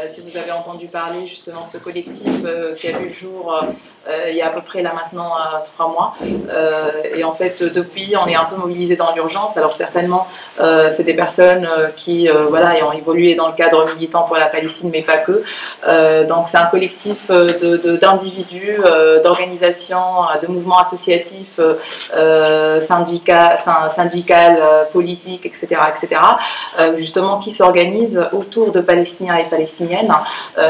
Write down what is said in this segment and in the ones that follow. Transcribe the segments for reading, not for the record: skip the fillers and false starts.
Si vous avez entendu parler justement de ce collectif qui a vu le jour il y a à peu près là maintenant 3 mois, et en fait depuis on est un peu mobilisé dans l'urgence. Alors certainement c'est des personnes qui voilà, ont évolué dans le cadre militant pour la Palestine, mais pas que. Donc c'est un collectif d'individus, d'organisations, de mouvements associatifs, syndicales, politiques, etc., etc., justement qui s'organisent autour de Palestiniens et Palestiniennes.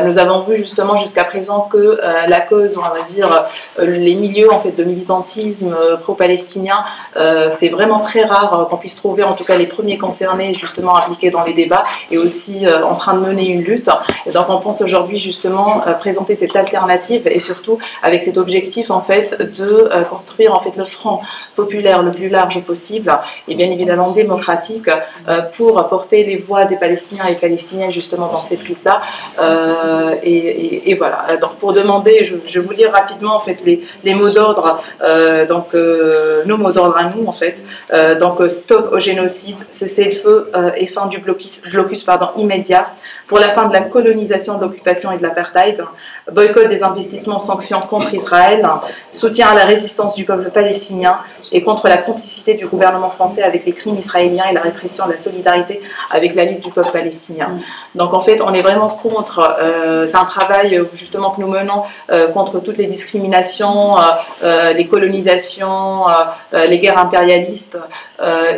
Nous avons vu justement jusqu'à présent que la cause, on va dire, les milieux en fait de militantisme pro-palestinien, c'est vraiment très rare qu'on puisse trouver en tout cas les premiers concernés justement impliqués dans les débats et aussi en train de mener une lutte. Et donc on pense aujourd'hui justement présenter cette alternative et surtout avec cet objectif en fait de construire en fait le front populaire le plus large possible et bien évidemment démocratique pour porter les voix des Palestiniens et Palestiniennes justement dans cette lutte-là. Et voilà. Donc pour demander, je vais vous lire rapidement en fait les mots d'ordre, nos mots d'ordre à nous en fait. Stop au génocide, cessez le feu et fin du blocus immédiat pour la fin de la colonisation, de l'occupation et de l'apartheid, boycott des investissements, sanctions contre Israël, soutien à la résistance du peuple palestinien et contre la complicité du gouvernement français avec les crimes israéliens et la répression de la solidarité avec la lutte du peuple palestinien. Donc en fait on est vraiment contre, c'est un travail justement que nous menons contre toutes les discriminations, les colonisations, les guerres impérialistes,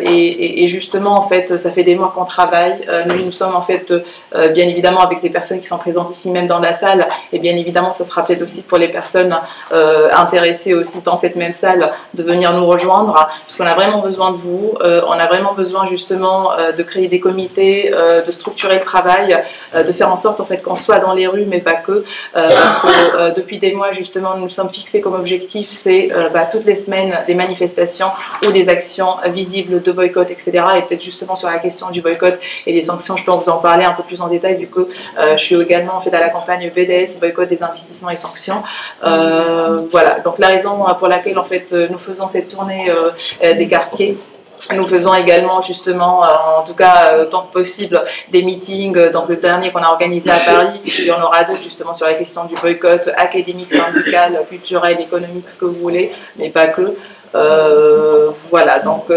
et justement en fait ça fait des mois qu'on travaille. Nous sommes en fait bien évidemment avec des personnes qui sont présentes ici même dans la salle, et bien évidemment ça sera peut-être aussi pour les personnes intéressées aussi dans cette même salle de venir nous rejoindre, parce qu'on a vraiment besoin de vous, on a vraiment besoin justement de créer des comités, de structurer le travail, de faire en sorte en fait qu'on soit dans les rues mais pas que, parce que depuis des mois justement nous nous sommes fixés comme objectif, c'est toutes les semaines des manifestations ou des actions visibles de boycott, etc. Et peut-être justement sur la question du boycott et des sanctions, je peux vous en parler un peu plus en détail vu que je suis également en fait à la campagne BDS, boycott des investissements et sanctions. Voilà, donc la raison pour laquelle en fait nous faisons cette tournée des quartiers. Nous faisons également justement, en tout cas tant que possible, des meetings. Donc le dernier qu'on a organisé à Paris, il y en aura d'autres justement sur la question du boycott académique, syndical, culturel, économique, ce que vous voulez, mais pas que. Voilà, donc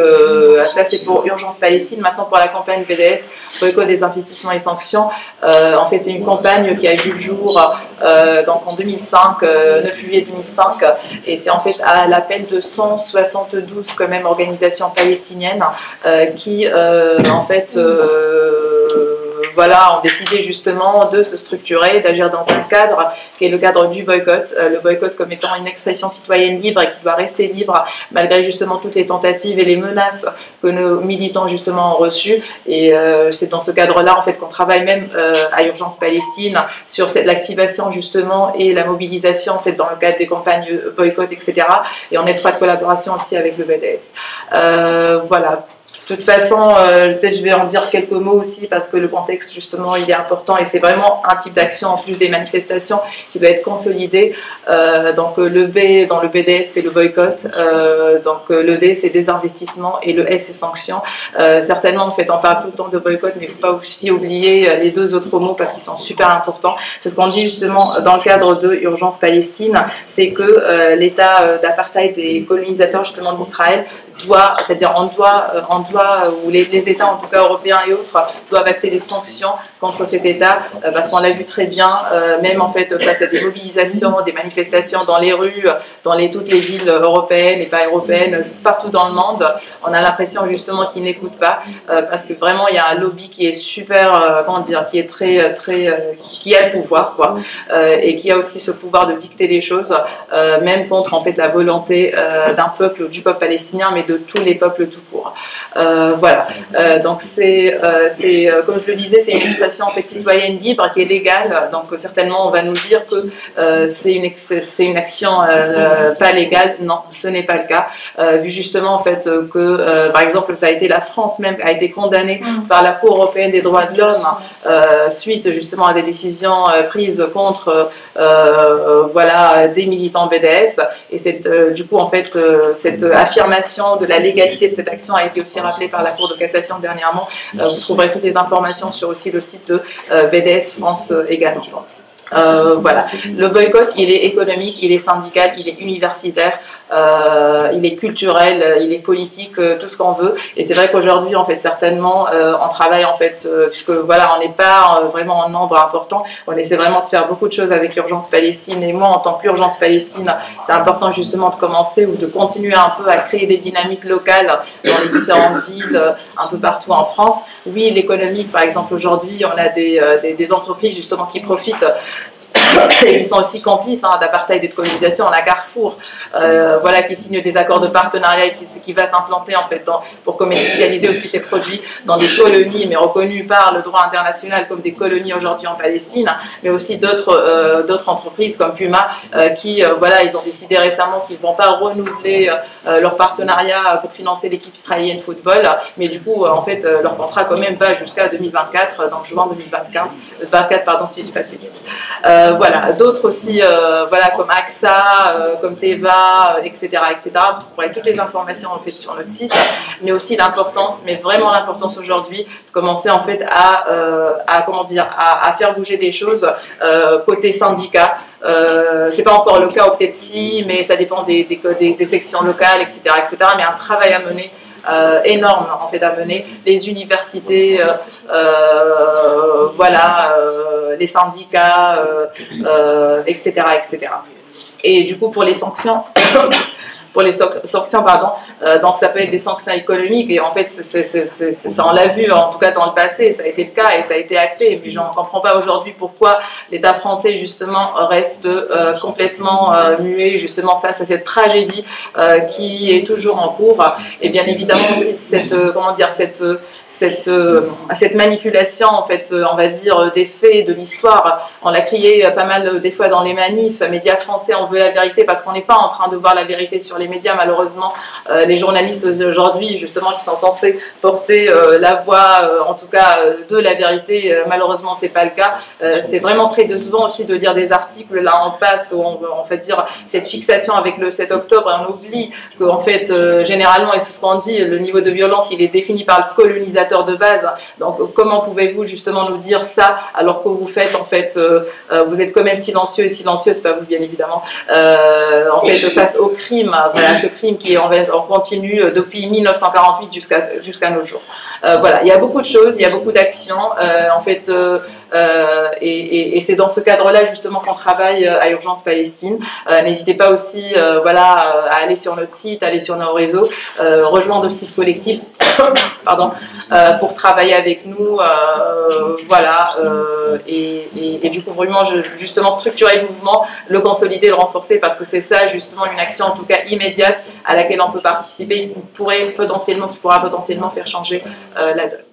ça c'est pour Urgence Palestine. Maintenant pour la campagne BDS, boycott des investissements et sanctions, en fait c'est une campagne qui a vu le jour donc en 2005, 9 juillet 2005, et c'est en fait à l'appel de 172 quand même organisations palestiniennes qui en fait voilà, ont décidé justement de se structurer, d'agir dans un cadre qui est le cadre du boycott, le boycott comme étant une expression citoyenne libre et qui doit rester libre malgré justement toutes les tentatives et les menaces que nos militants justement ont reçues. Et c'est dans ce cadre-là en fait qu'on travaille même à Urgence Palestine sur l'activation justement et la mobilisation en fait dans le cadre des campagnes boycott, etc. et en étroite collaboration aussi avec le BDS. Voilà. De toute façon, peut-être je vais en dire quelques mots aussi parce que le contexte justement il est important et c'est vraiment un type d'action en plus des manifestations qui doit être consolidé. Donc le B dans le BDS c'est le boycott, donc le D c'est désinvestissement et le S c'est sanctions. Certainement en fait on parle tout le temps de boycott, mais il ne faut pas aussi oublier les deux autres mots parce qu'ils sont super importants. C'est ce qu'on dit justement dans le cadre de Urgence Palestine, c'est que l'état d'apartheid des colonisateurs justement d'Israël doit, c'est-à-dire on doit ou les États en tout cas européens et autres doivent acter des sanctions contre cet État parce qu'on l'a vu très bien, même en fait face à des mobilisations, des manifestations dans les rues, dans toutes les villes européennes et pas européennes, partout dans le monde, on a l'impression justement qu'ils n'écoutent pas parce que vraiment il y a un lobby qui est super, comment dire, qui est qui a le pouvoir quoi, et qui a aussi ce pouvoir de dicter les choses, même contre en fait la volonté d'un peuple, du peuple palestinien, mais de tous les peuples tout court. Voilà, donc c'est comme je le disais, c'est une expression en fait citoyenne libre qui est légale, donc certainement on va nous dire que c'est une action pas légale. Non, ce n'est pas le cas, vu justement en fait que par exemple ça a été la France même a été condamnée par la Cour européenne des droits de l'homme suite justement à des décisions prises contre voilà, des militants BDS, et du coup en fait cette affirmation de la légalité de cette action a été aussi rappelée par la Cour de cassation dernièrement. Vous trouverez toutes les informations sur aussi le site de BDS France également. Voilà, le boycott, il est économique, il est syndical, il est universitaire, il est culturel, il est politique, tout ce qu'on veut. Et c'est vrai qu'aujourd'hui, en fait, certainement, on travaille, en fait, puisque voilà, on n'est pas vraiment en nombre important, on essaie vraiment de faire beaucoup de choses avec Urgence Palestine. Et moi, en tant qu'Urgence Palestine, c'est important justement de commencer ou de continuer un peu à créer des dynamiques locales dans les différentes villes, un peu partout en France. Oui, l'économique, par exemple, aujourd'hui, on a des entreprises justement qui profitent et qui sont aussi complices d'apartheid et de colonisation. On a Carrefour, voilà, qui signe des accords de partenariat et qui va s'implanter en fait pour commercialiser aussi ses produits dans des colonies, mais reconnues par le droit international comme des colonies aujourd'hui en Palestine, mais aussi d'autres entreprises comme Puma qui, voilà, ils ont décidé récemment qu'ils ne vont pas renouveler leur partenariat pour financer l'équipe israélienne football, mais du coup, en fait, leur contrat quand même va jusqu'à 2024, donc juin 2024, pardon, si je ne dis pas de bêtises. Voilà, d'autres aussi, voilà, comme AXA, comme Teva, etc., etc. Vous trouverez toutes les informations en fait sur notre site, mais aussi l'importance, mais vraiment l'importance aujourd'hui de commencer en fait comment dire, à faire bouger des choses côté syndicat. C'est pas encore le cas, ou peut-être si, mais ça dépend des sections locales, etc., etc. Mais un travail à mener. Énorme en fait à mener, les universités, voilà, les syndicats, etc., etc. Et du coup pour les sanctions, pardon, donc ça peut être des sanctions économiques et en fait ça, on l'a vu en tout cas dans le passé, ça a été le cas et ça a été acté, mais je ne comprends pas aujourd'hui pourquoi l'État français justement reste complètement muet justement face à cette tragédie qui est toujours en cours, et bien évidemment aussi cette manipulation en fait, on va dire, des faits, de l'histoire. On l'a crié pas mal des fois dans les manifs, médias français, on veut la vérité parce qu'on n'est pas en train de voir la vérité sur les médias, malheureusement. Les journalistes aujourd'hui, justement, qui sont censés porter la voix, en tout cas, de la vérité, malheureusement, c'est pas le cas. C'est vraiment très décevant aussi de lire des articles, là, on passe, où on fait dire cette fixation avec le 7 octobre, et on oublie qu'en fait, généralement, et c'est ce qu'on dit, le niveau de violence, il est défini par le colonisateur de base. Donc, comment pouvez-vous justement nous dire ça, alors que vous faites, en fait, vous êtes quand même silencieux et silencieuse, pas vous, bien évidemment, en fait, face au crime, voilà, ce crime qui est en continu depuis 1948 jusqu'à nos jours. Voilà, il y a beaucoup de choses, il y a beaucoup d'actions, en fait, et c'est dans ce cadre-là justement qu'on travaille à Urgence Palestine. N'hésitez pas aussi, voilà, à aller sur notre site, aller sur nos réseaux, rejoindre aussi le collectif, pardon, pour travailler avec nous, voilà, et du coup vraiment justement structurer le mouvement, le consolider, le renforcer, parce que c'est ça justement une action en tout cas immédiate à laquelle on peut participer, qui pourra potentiellement faire changer la donne.